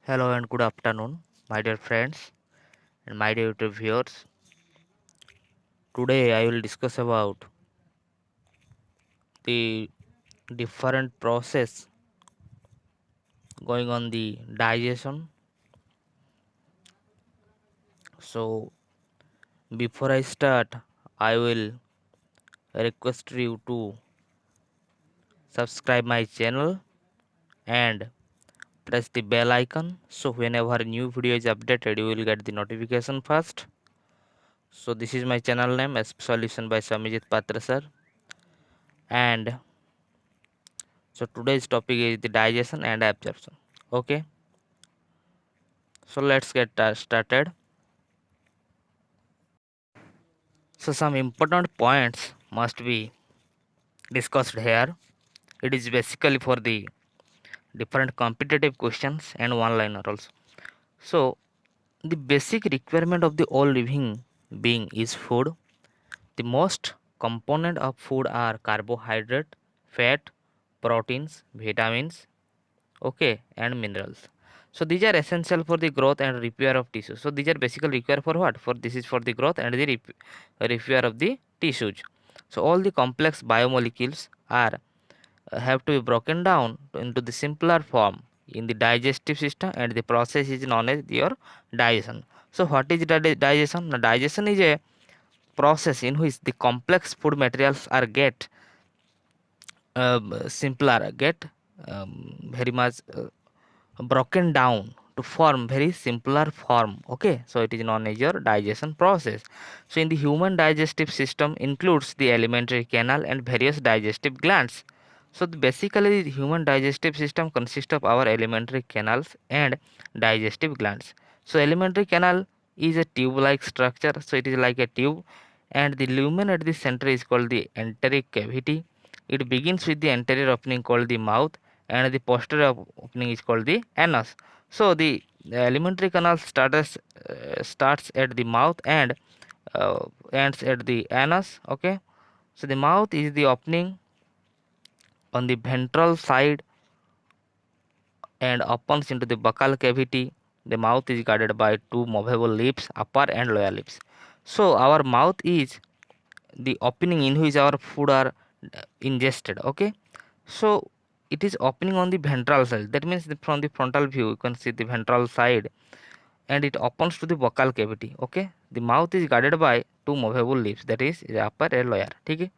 Hello and good afternoon, my dear friends and my dear YouTube viewers. Today I will discuss about the different process going on the digestion. So before I start, I will request you to subscribe my channel and press the bell icon. So whenever a new video is updated, you will get the notification first. So this is my channel name, SP Solution by Samijit Patra sir, and so today's topic is the digestion and absorption. Okay, so let's get started. So some important points must be discussed here. It is basically for the different competitive questions and one liner also. So the basic requirement of the all living being is food. The most component of food are carbohydrate, fat, proteins, vitamins, okay, and minerals. So these are essential for the growth and repair of tissues. So these are basically required for what? For this is for the growth and the repair of the tissues. So all the complex biomolecules are have to be broken down into the simpler form in the digestive system, and the process is known as your digestion. So what is digestion? Now, digestion is a process in which the complex food materials are simpler, get very much broken down to form very simpler form. Okay, so it is known as your digestion process. So in the human digestive system includes the alimentary canal and various digestive glands. So basically the human digestive system consists of our alimentary canals and digestive glands. So alimentary canal is a tube like structure, so it is like a tube, and the lumen at the center is called the enteric cavity. It begins with the anterior opening called the mouth, and the posterior opening is called the anus. So the alimentary canal starts at the mouth and ends at the anus. Okay, so the mouth is the opening on the ventral side and opens into the buccal cavity. The mouth is guarded by two movable lips, upper and lower lips. So our mouth is the opening in which our food are ingested. Okay, so it is opening on the ventral side. That means from the frontal view you can see the ventral side, and it opens to the buccal cavity. Okay, the mouth is guarded by two movable lips, that is the upper and lower. Okay,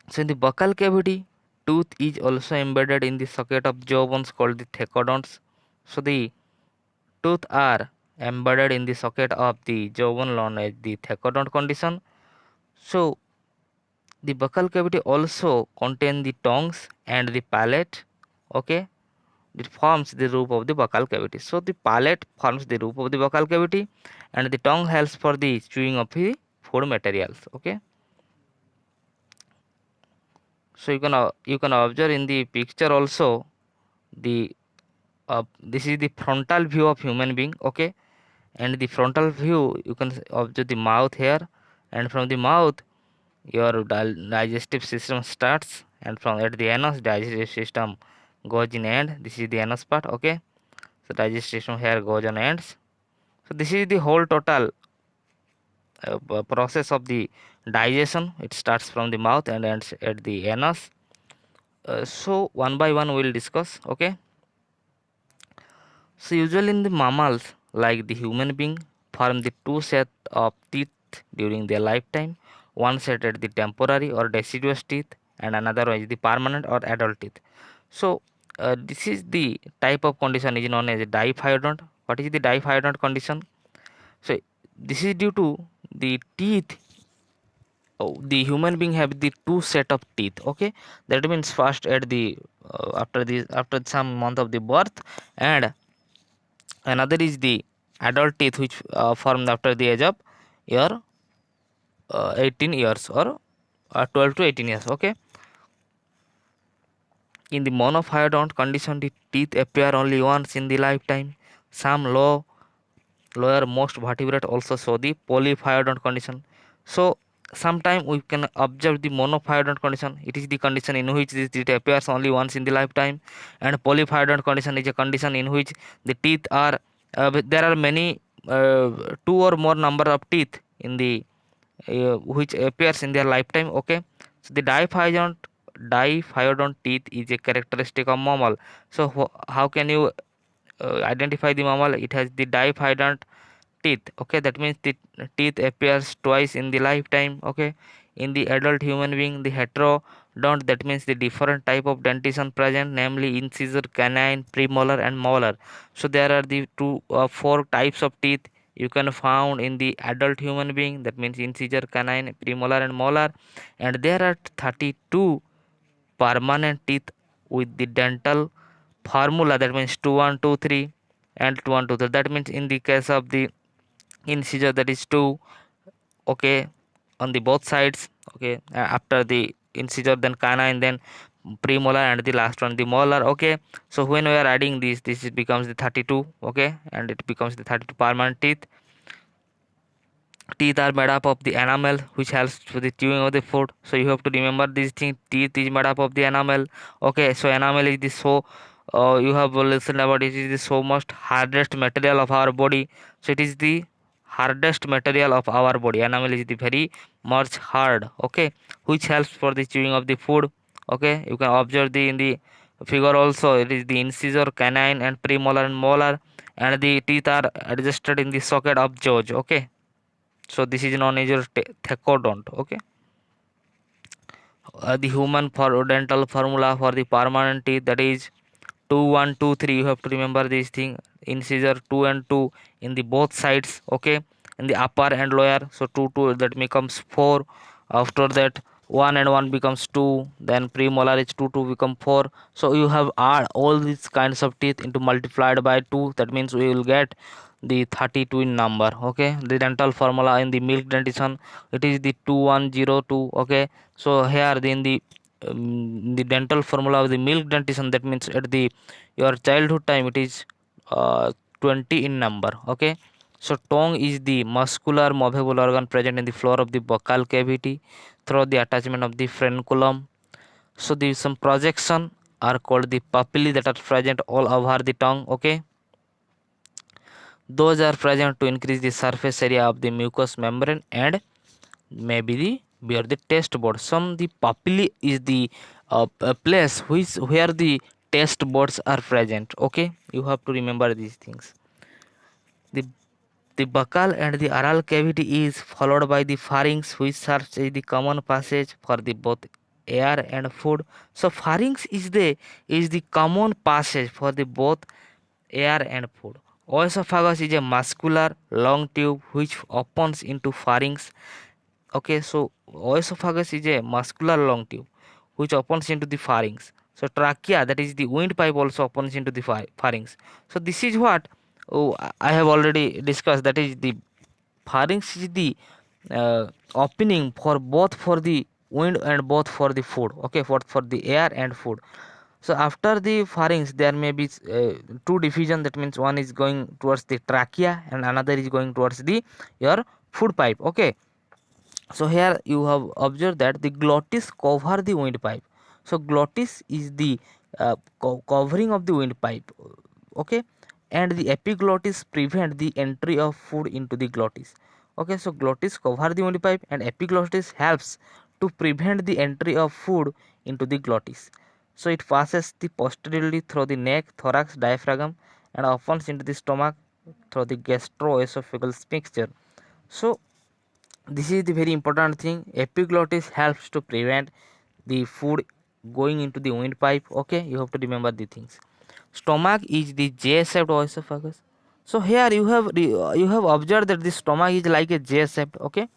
so in the buccal cavity, tooth is also embedded in the socket of jaw bones called the thecodonts. So the tooth are embedded in the socket of the jaw bone known as the thecodont condition. So the buccal cavity also contain the tongues and the palate. Okay, it forms the roof of the buccal cavity. So the palate forms the roof of the buccal cavity, and the tongue helps for the chewing of the food materials. Okay, so you can observe in the picture also the this is the frontal view of human being. Okay, and the frontal view you can observe the mouth here, and from the mouth your digestive system starts, and from at the anus digestive system goes in end. This is the anus part. Okay, so digestive system here goes on ends. So this is the whole total process of the digestion. It starts from the mouth and ends at the anus. So one by one we will discuss. Okay, so usually in the mammals like the human being form the two set of teeth during their lifetime. One set at the temporary or deciduous teeth, and another one is the permanent or adult teeth. So this is the type of condition is known as a diphyodont. What is the diphyodont condition? So this is due to the teeth. The human being have the two set of teeth. Okay, that means first at the after some month of the birth, and another is the adult teeth which formed after the age of your 18 years or 12 to 18 years. Okay, in the monophyodont condition the teeth appear only once in the lifetime. Some lower most vertebrate also show the polyphyodont condition. So Sometime we can observe the monophyodont condition. It is the condition in which this teeth appears only once in the lifetime, and polyphyodont condition is a condition in which the teeth are there are many two or more number of teeth in the which appears in their lifetime. Okay, so the diphyodont teeth is a characteristic of mammal. So how can you identify the mammal? It has the diphyodont teeth. Okay, that means the teeth appears twice in the lifetime. Okay, in the adult human being, the heterodont, that means the different type of dentition present, namely incisor, canine, premolar and molar. So there are the four types of teeth you can found in the adult human being, that means incisor, canine, premolar and molar, and there are 32 permanent teeth with the dental formula, that means 2123 and 2123. That means in the case of the incisor, that is 2, okay, on the both sides. Okay, after the incisor, then canine, then premolar, and the last one the molar. Okay, so when we are adding this becomes the 32. Okay, and it becomes the 32 permanent teeth. Teeth are made up of the enamel, which helps for the chewing of the food. So you have to remember these things. Teeth is made up of the enamel. Okay, so enamel is the you have listened about it, is the so most hardest material of our body. So it is the hardest material of our body. Enamel is the very much hard. Okay, which helps for the chewing of the food. Okay, you can observe the in the figure also. It is the incisor, canine, and premolar and molar, and the teeth are adjusted in the socket of jaws. Okay, so this is known as your thecodont. Okay, the human for dental formula for the permanent teeth, that is 2123. You have to remember this thing. Incisor 2 and 2 in the both sides. Okay, in the upper and lower. So 2 2, that becomes 4. After that 1 and 1 becomes 2, then premolar is 2 2 become 4. So you have add all these kinds of teeth into multiplied by 2, that means we will get the 32 in number. Okay, the dental formula in the milk dentition, it is the 2102. Okay, so here the dental formula of the milk dentition, that means at the your childhood time it is 20 in number. Okay, so tongue is the muscular movable organ present in the floor of the buccal cavity through the attachment of the frenculum. So the some projection are called the papillae that are present all over the tongue. Okay, those are present to increase the surface area of the mucous membrane and maybe the where the taste buds. Some the papillae is the place which where the taste buds are present. Okay, you have to remember these things. The the buccal and the oral cavity is followed by the pharynx, which serves as the common passage for the both air and food. So pharynx is the common passage for the both air and food. Oesophagus is a muscular long tube which opens into pharynx. Okay, so oesophagus is a muscular long tube which opens into the pharynx. So trachea, that is the windpipe, also opens into the pharynx. So this is what I have already discussed. That is the pharynx is the opening for both for the wind and both for the food. Okay, for the air and food. So after the pharynx, there may be two diffusion. That means one is going towards the trachea and another is going towards the your food pipe. Okay, so here you have observed that the glottis cover the windpipe. So glottis is the covering of the windpipe. Okay, and the epiglottis prevent the entry of food into the glottis. Okay, so glottis cover the windpipe and epiglottis helps to prevent the entry of food into the glottis. So it passes the posteriorly through the neck, thorax, diaphragm, and opens into the stomach through the gastroesophageal mixture. So this is the very important thing. Epiglottis helps to prevent the food going into the windpipe. Okay, you have to remember the things. Stomach is the J-shaped esophagus. So here you have observed that the stomach is like a J-shaped. Okay,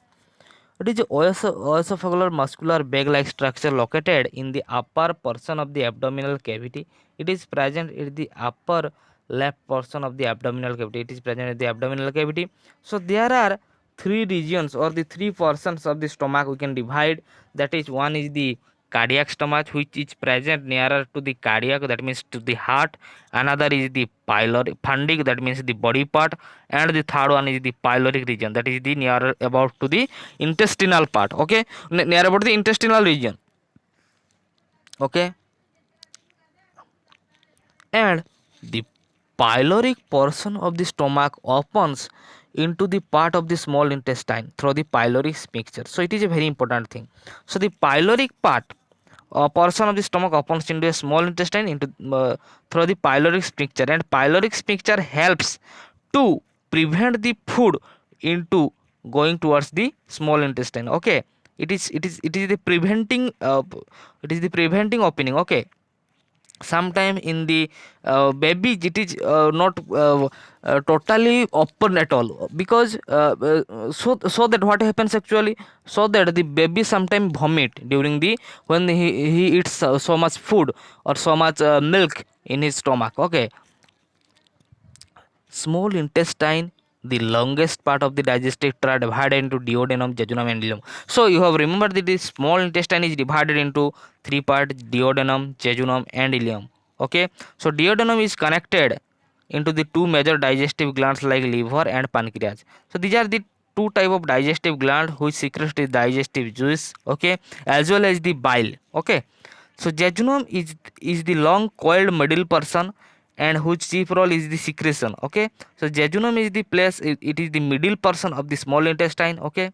it is a esophageal muscular bag-like structure located in the upper portion of the abdominal cavity. It is present in the upper left portion of the abdominal cavity. It is present in the abdominal cavity. So there are three regions or the three portions of the stomach we can divide. That is, one is the cardiac stomach, which is present nearer to the cardiac, that means to the heart. Another is the pyloric fundic, that means the body part, and the third one is the pyloric region, that is the nearer about to the intestinal part. Okay, near about the intestinal region. Okay, and the pyloric portion of the stomach opens into the part of the small intestine through the pyloric sphincter. So it is a very important thing. So the pyloric part portion of the stomach opens into a small intestine into through the pyloric sphincter, and pyloric sphincter helps to prevent the food into going towards the small intestine. Okay, it is the preventing it is the preventing opening. Okay, sometime in the baby it is not totally open at all, because so that what happens actually, so that the baby sometime vomit during the when he eats so much food or so much milk in his stomach. Okay, small intestine, the longest part of the digestive tract, divided into duodenum, jejunum, and ileum. So you have remembered that the small intestine is divided into three parts: duodenum, jejunum, and ileum. Okay, so duodenum is connected into the two major digestive glands like liver and pancreas. So these are the two type of digestive gland which secretes the digestive juice. Okay, as well as the bile. Okay, so jejunum is the long coiled middle portion, and whose chief role is the secretion. Okay, so jejunum is the place, it is the middle portion of the small intestine. Okay,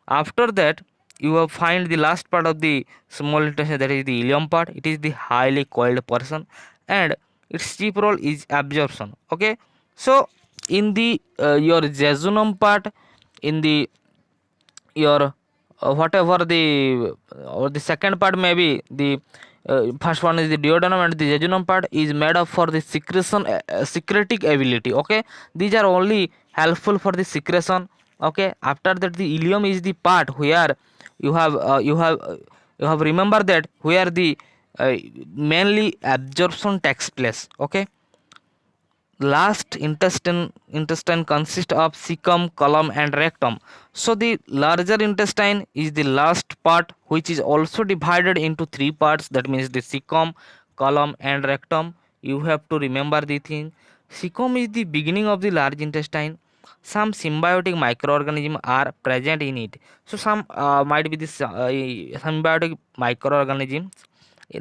after that you will find the last part of the small intestine, that is the ileum part. It is the highly coiled portion, and its chief role is absorption. Okay, so in the your jejunum part, in the your whatever the or the second part, maybe the first one is the duodenum, and the jejunum part is made up for the secretion secretic ability. Okay, these are only helpful for the secretion. Okay, after that the ileum is the part where you have you have remember that where the uh, mainly absorption takes place. Okay, last intestine consists of cecum, column, and rectum. So the larger intestine is the last part, which is also divided into three parts, that means the cecum, column, and rectum. You have to remember the thing. Cecum is the beginning of the large intestine. Some symbiotic microorganisms are present in it. So some might be the symbiotic microorganisms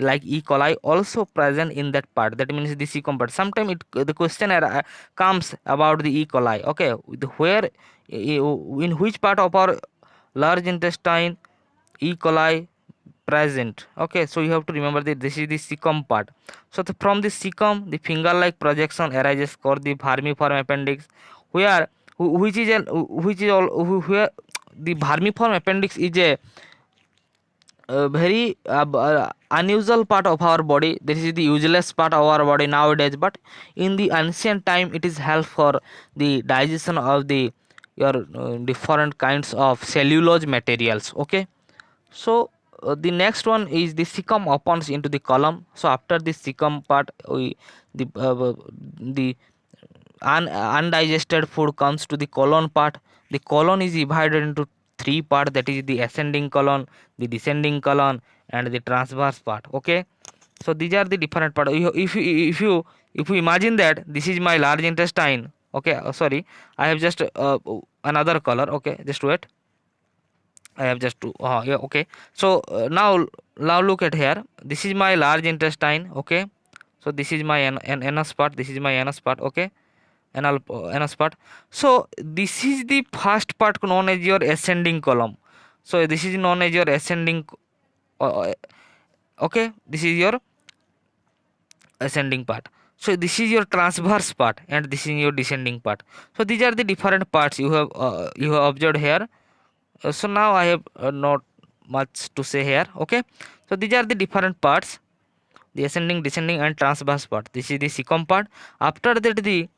like E. coli also present in that part, that means the cecum part. Sometimes the question comes about the E. coli. Okay, where in which part of our large intestine E. coli present. Okay, so you have to remember that this is the cecum part. So from the cecum the finger like projection arises called the vermiform appendix, where which is which is all where the vermiform appendix is a very unusual part of our body. This is the useless part of our body nowadays, but in the ancient time it is help for the digestion of the your different kinds of cellulose materials. Okay, so the next one is the cecum opens into the column. So after the cecum part, we the undigested food comes to the colon part. The colon is divided into three parts, that is the ascending colon, the descending colon, and the transverse part. Okay, so these are the different part. If you imagine that this is my large intestine. Okay, sorry, I have just another color. Okay, just wait, I have just to yeah. Okay, so now look at here, this is my large intestine. Okay, so this is my anus part, this is my anus part. Okay, anus part. So this is the first part known as your ascending column. So this is known as your ascending uh, okay, this is your ascending part. So this is your transverse part, and this is your descending part. So these are the different parts you have observed here. So now I have not much to say here. Okay, so these are the different parts, the ascending, descending, and transverse part. This is the cecum part. After that the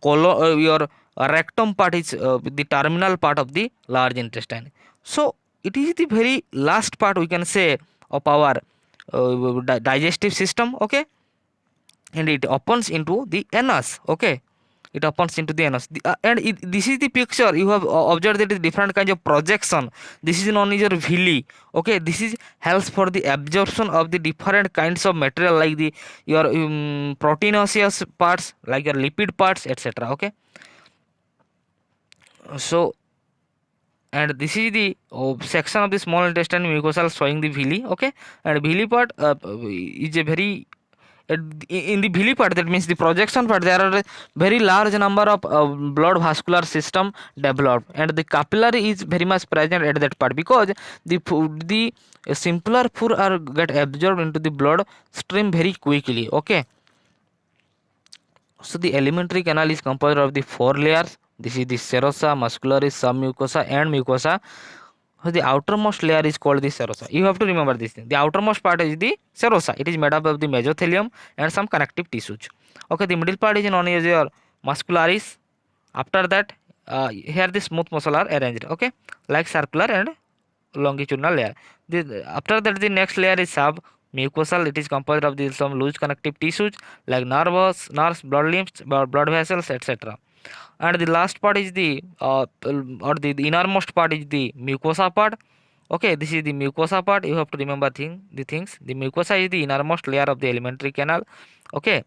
your rectum part is the terminal part of the large intestine. So it is the very last part, we can say, of our digestive system. Okay, and it opens into the anus. Okay, it opens into the anus. This is the picture you have observed that is different kinds of projection. This is known as your villi. Okay, this is helps for the absorption of the different kinds of material like the your proteinaceous parts, like your lipid parts, etc. Okay, so and this is the section of the small intestine mucosal showing the villi. Okay, and villi part is a very in the villi part, that means the projection part, there are a very large number of blood vascular system developed, and the capillary is very much present at that part, because the simpler food are get absorbed into the blood stream very quickly. Okay, so the alimentary canal is composed of the four layers. This is the serosa, muscularis, submucosa, and mucosa. So the outermost layer is called the serosa. You have to remember this thing. The outermost part is the serosa. It is made up of the mesothelium and some connective tissues. Okay, the middle part is known as your muscularis. After that, here the smooth muscle are arranged. Okay, like circular and longitudinal layer. After that, the next layer is sub mucosal. It is composed of the some loose connective tissues like nerves, blood limbs, blood vessels, etc. And the last part is the or the innermost part is the mucosa part. Okay, this is the mucosa part. You have to remember the things. The mucosa is the innermost layer of the alimentary canal. Okay,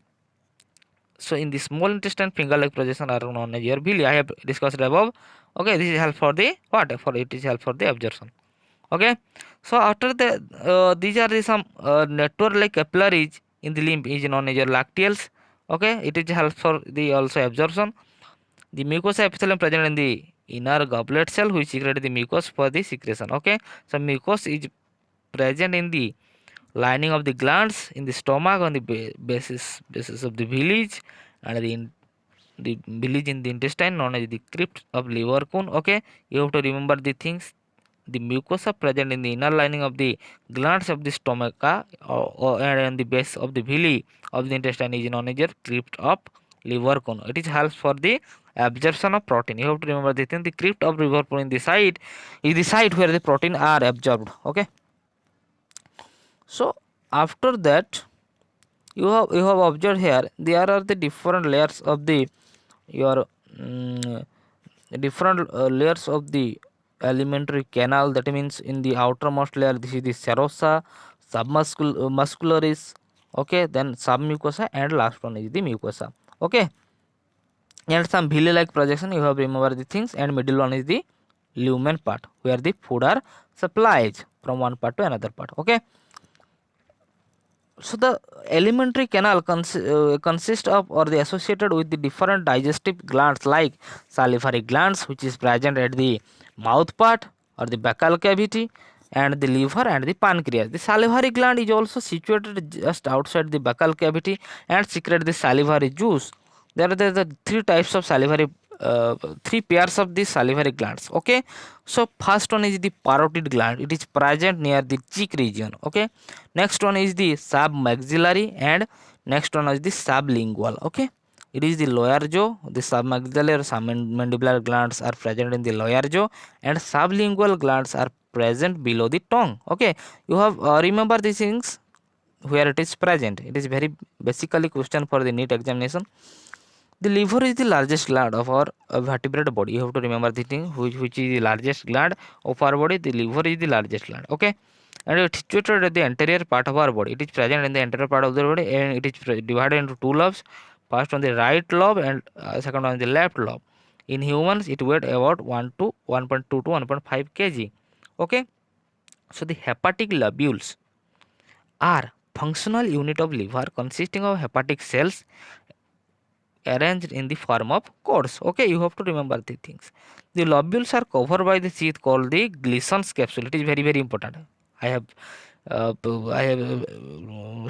so in the small intestine, finger like projection are known as your villi. I have discussed above. Okay, this is help for the what, for it is help for the absorption. Okay, so after the these are the some network like capillaries in the limb is known as your lacteals. Okay, it is help for the also absorption. The mucosa epithelium present in the inner goblet cell which secrete the mucus for the secretion. Okay, so mucus is present in the lining of the glands in the stomach on the basis of the village, and the village in the intestine known as the crypt of Leverkusen. Okay, you have to remember the things. The mucosa present in the inner lining of the glands of the stomach and the base of the villi of the intestine is known as the crypt of Leverkusen. It is helps for the absorption of protein. You have to remember the thing. The crypt of Leverkusen in the site is the site where the protein are absorbed. Okay. So after that, you have observed here there are the different layers of the your different layers of the alimentary canal. That means in the outermost layer, this is the serosa, muscularis. Okay, then submucosa, and last one is the mucosa. Okay, and some villi like projection, you have remember the things, and middle one is the lumen part where the food are supplied from one part to another part. Okay, so the alimentary canal consists of or the associated with the different digestive glands like salivary glands, which is present at the mouth part or the buccal cavity, and the liver and the pancreas. The salivary gland is also situated just outside the buccal cavity and secrete the salivary juice. There are the three types of salivary, three pairs of the salivary glands. Okay, so first one is the parotid gland. It is present near the cheek region. Okay, next one is the submaxillary, and next one is the sublingual. Okay, it is the lower jaw. The submaxillary or submandibular glands are present in the lower jaw, and sublingual glands are present below the tongue. Okay, you have remember these things where it is present. It is very basically question for the NEET examination. The liver is the largest gland of our vertebrate body. You have to remember the thing, which is the largest gland of our body. The liver is the largest gland. Okay, and it is situated at the anterior part of our body. It is present in the anterior part of the body, and it is divided into two lobes. First on the right lobe, and second on the left lobe. In humans, it weighs about 1.2 to 1.5 kg. Okay, so the hepatic lobules are functional unit of liver consisting of hepatic cells arranged in the form of cones. Okay, you have to remember the things. The lobules are covered by the sheath called the Gleason's capsule. It is very important. I have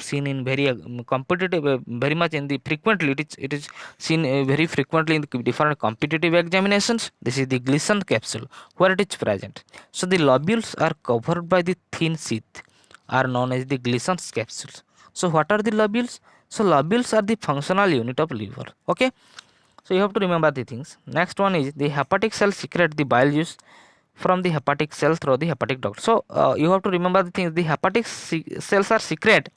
seen in very competitive, very much in the frequently. It is seen very frequently in the different competitive examinations. This is the Gleason capsule where it is present. So the lobules are covered by the thin sheath are known as the Gleason's capsules. So what are the lobules? So lobules are the functional unit of liver. Okay, so you have to remember the things. Next one is the hepatic cells secrete the bile juice from the hepatic cell through the hepatic duct. So you have to remember the things. The hepatic cells are secrete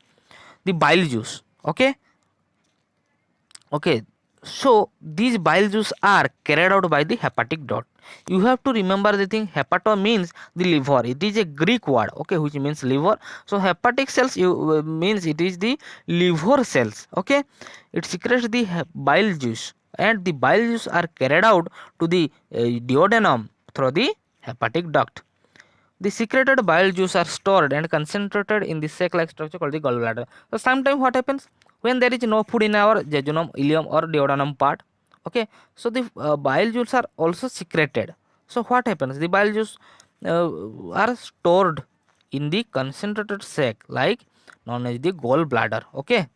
the bile juice. Okay, So these bile juice are carried out by the hepatic duct. You have to remember the thing, hepato means the liver. It is a Greek word, okay, which means liver. So hepatic cells means it is the liver cells, okay. It secretes the bile juice, and the bile juice are carried out to the duodenum through the hepatic duct. The secreted bile juice are stored and concentrated in the sac-like structure called the gallbladder. So sometimes what happens when there is no food in our jejunum, ileum or duodenum part, okay, so the bile juice are also secreted. So what happens? The bile juice are stored in the concentrated sac like known as the gallbladder, okay.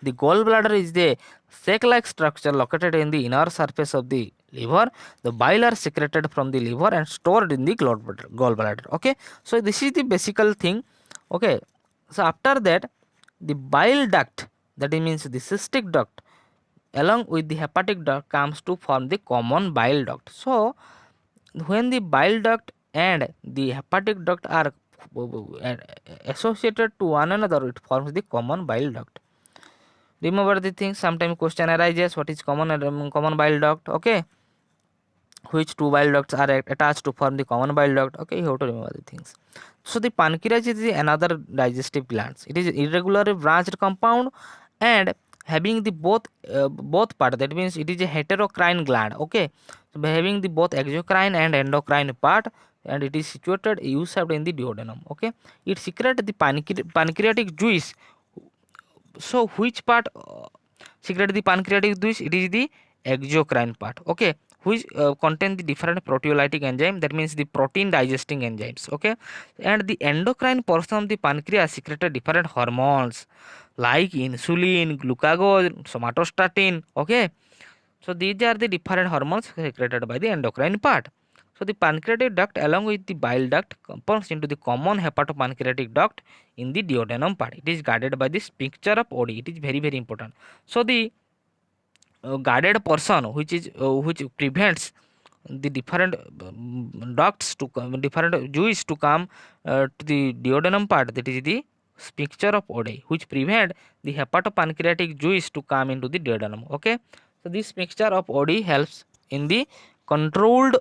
The gallbladder is the sac-like structure located in the inner surface of the liver. The bile are secreted from the liver and stored in the gallbladder. Okay, so this is the basic thing. Okay, so after that, the bile duct, that means the cystic duct, along with the hepatic duct comes to form the common bile duct. So when the bile duct and the hepatic duct are associated to one another, it forms the common bile duct. Remember the thing, sometimes question arises, what is common common bile duct, okay, which two bile ducts are attached to form the common bile duct, okay, you have to remember the things. So the pancreas is another digestive gland. It is irregularly branched compound and having the both part, that means it is a heterocrine gland, okay. So by having the both exocrine and endocrine part, and it is situated U-shaped in the duodenum, okay. It secretes the pancreatic juice. So which part secrete the pancreatic juice? It is the exocrine part, okay, which contain the different proteolytic enzyme, that means the protein digesting enzymes, okay. And the endocrine portion of the pancreas secreted different hormones like insulin, glucagon, somatostatin, okay. So these are the different hormones secreted by the endocrine part. So the pancreatic duct along with the bile duct compounds into the common hepatopancreatic duct in the duodenum part. It is guarded by the sphincter of Oddi. It is very important. So the guarded portion which prevents the different ducts to come, different juice to come to the duodenum part, that is the sphincter of Oddi, which prevent the hepatopancreatic juice to come into the duodenum, okay. So this mixture of Oddi helps in the controlled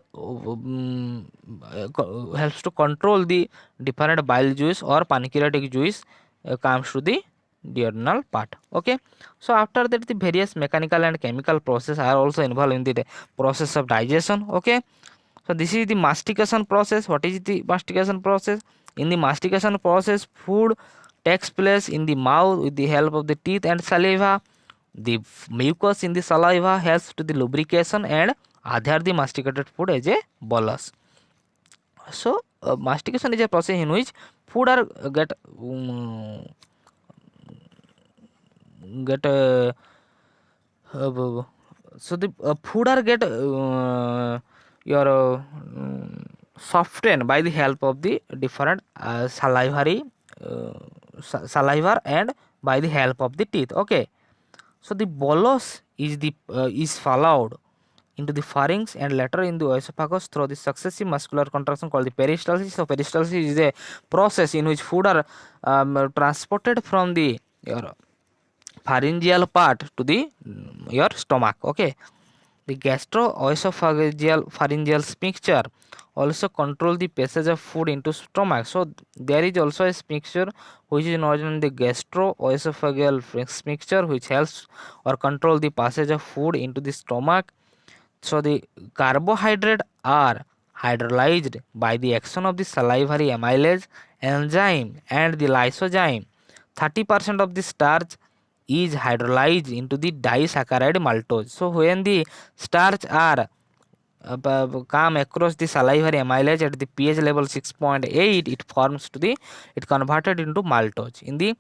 helps to control the different bile juice or pancreatic juice comes to the duodenal part, okay. So after that, the various mechanical and chemical process are also involved in the process of digestion, okay. So this is the mastication process. What is the mastication process? In the mastication process, food takes place in the mouth with the help of the teeth and saliva. The mucus in the saliva helps to the lubrication and adhere the masticated food as a bolus. So mastication is a process in which food are get so the food are get your softened by the help of the different salivary saliva and by the help of the teeth, okay. So the bolus is followed into the pharynx and later in the esophagus through the successive muscular contraction called the peristalsis. So peristalsis is a process in which food are transported from the your pharyngeal part to the your stomach, okay. The gastroesophageal pharyngeal sphincter also control the passage of food into stomach. So there is also a sphincter which is known as the gastroesophageal sphincter, which helps or control the passage of food into the stomach. So the carbohydrate are hydrolyzed by the action of the salivary amylase enzyme and the lysozyme. 30% of the starch is hydrolyzed into the disaccharide maltose. So when the starch are come across the salivary amylase at the pH level 6.8, it forms to the it converted into maltose. In the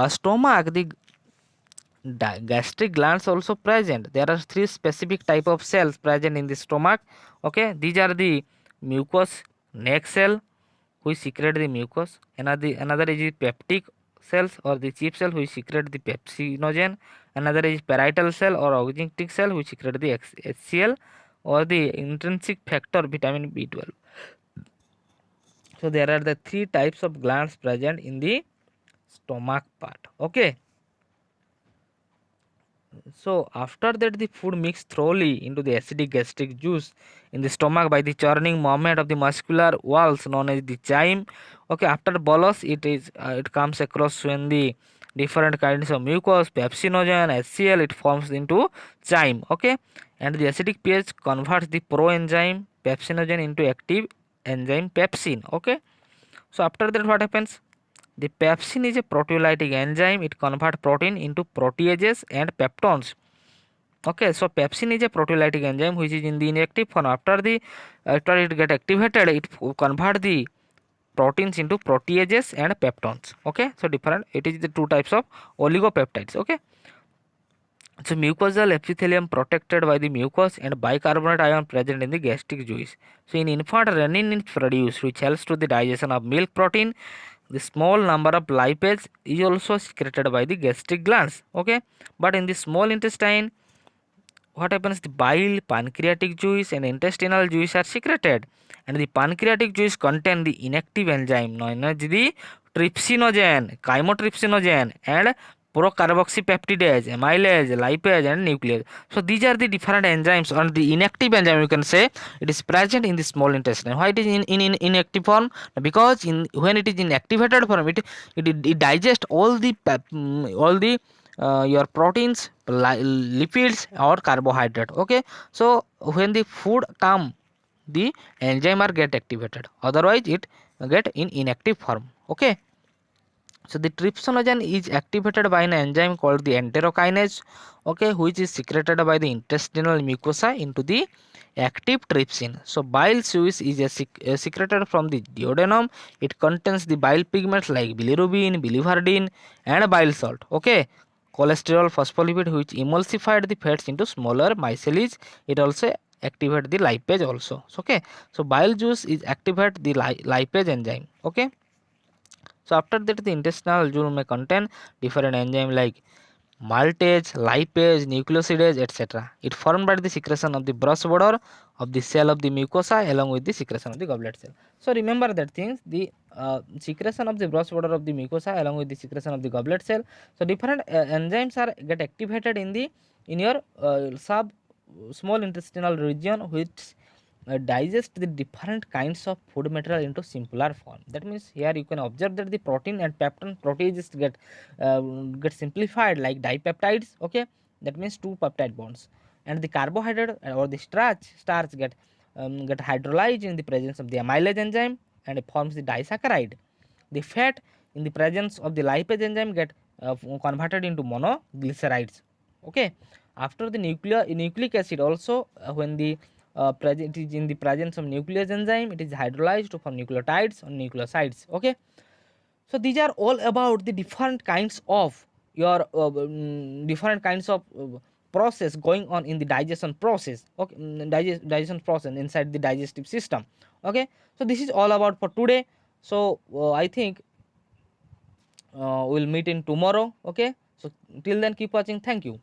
stomach, the gastric glands also present. There are three specific type of cells present in the stomach, okay. These are the mucous neck cell which secrete the mucus. Another is the peptic cells or the chief cell which secrete the pepsinogen. Another is parietal cell or oxygenetic cell which secrete the HCl or the intrinsic factor vitamin B12. So there are the three types of glands present in the stomach part, okay. So after that, the food mixed thoroughly into the acidic gastric juice in the stomach by the churning movement of the muscular walls known as the chyme. Okay, after bolus, it comes across when the different kinds of mucus, pepsinogen, HCl, it forms into chyme. Okay, and the acidic pH converts the proenzyme pepsinogen into active enzyme pepsin. Okay, so after that, what happens? The pepsin is a proteolytic enzyme. It converts protein into proteases and peptones. Okay, so pepsin is a proteolytic enzyme which is in the inactive form. After it get activated, it convert the proteins into proteases and peptones. Okay, so different. It is the two types of oligopeptides. Okay, so mucosal epithelium protected by the mucus and bicarbonate ion present in the gastric juice. So in infant, renin is produced which helps to the digestion of milk protein. The small number of lipase is also secreted by the gastric glands. Okay, but in the small intestine, what happens? The bile, pancreatic juice and intestinal juice are secreted, and the pancreatic juice contain the inactive enzyme known as the trypsinogen, chymotrypsinogen and procarboxypeptidase, amylase, lipase and nuclease. So these are the different enzymes, or the inactive enzyme you can say. It is present in the small intestine. Why it is in inactive form? Because in when it is in activated form, it digests all the your proteins, lipids or carbohydrate. Okay, so when the food come, the enzyme are get activated, otherwise it get in inactive form. Okay, so the trypsinogen is activated by an enzyme called the enterokinase. Okay, which is secreted by the intestinal mucosa into the active trypsin. So bile juice is secreted from the duodenum. It contains the bile pigments like bilirubin, biliverdin and bile salt. Okay, cholesterol, phospholipid which emulsified the fats into smaller micelles. It also activate the lipase also. So, okay, so bile juice is activate the lipase enzyme. Okay, so after that, the intestinal juice may contain different enzymes like maltase, lipase, nucleosidase, etc. It formed by the secretion of the brush border of the cell of the mucosa along with the secretion of the goblet cell. So remember that things, the secretion of the brush border of the mucosa along with the secretion of the goblet cell. So different enzymes are get activated in your sub small intestinal region, which digest the different kinds of food material into simpler form. That means here you can observe that the protein and peptide proteases get simplified like dipeptides. Okay, that means two peptide bonds, and the carbohydrate or the starch get hydrolyzed in the presence of the amylase enzyme and it forms the disaccharide. The fat in the presence of the lipase enzyme get converted into monoglycerides. Okay, after the nucleic acid also, when the present it is in the presence of nuclease enzyme, it is hydrolyzed to form nucleotides or nucleosides. Okay, so these are all about the different kinds of different kinds of process going on in the digestion process. Okay, digestion process inside the digestive system. Okay, so this is all about for today. So I think we'll meet in tomorrow. Okay, so till then keep watching. Thank you.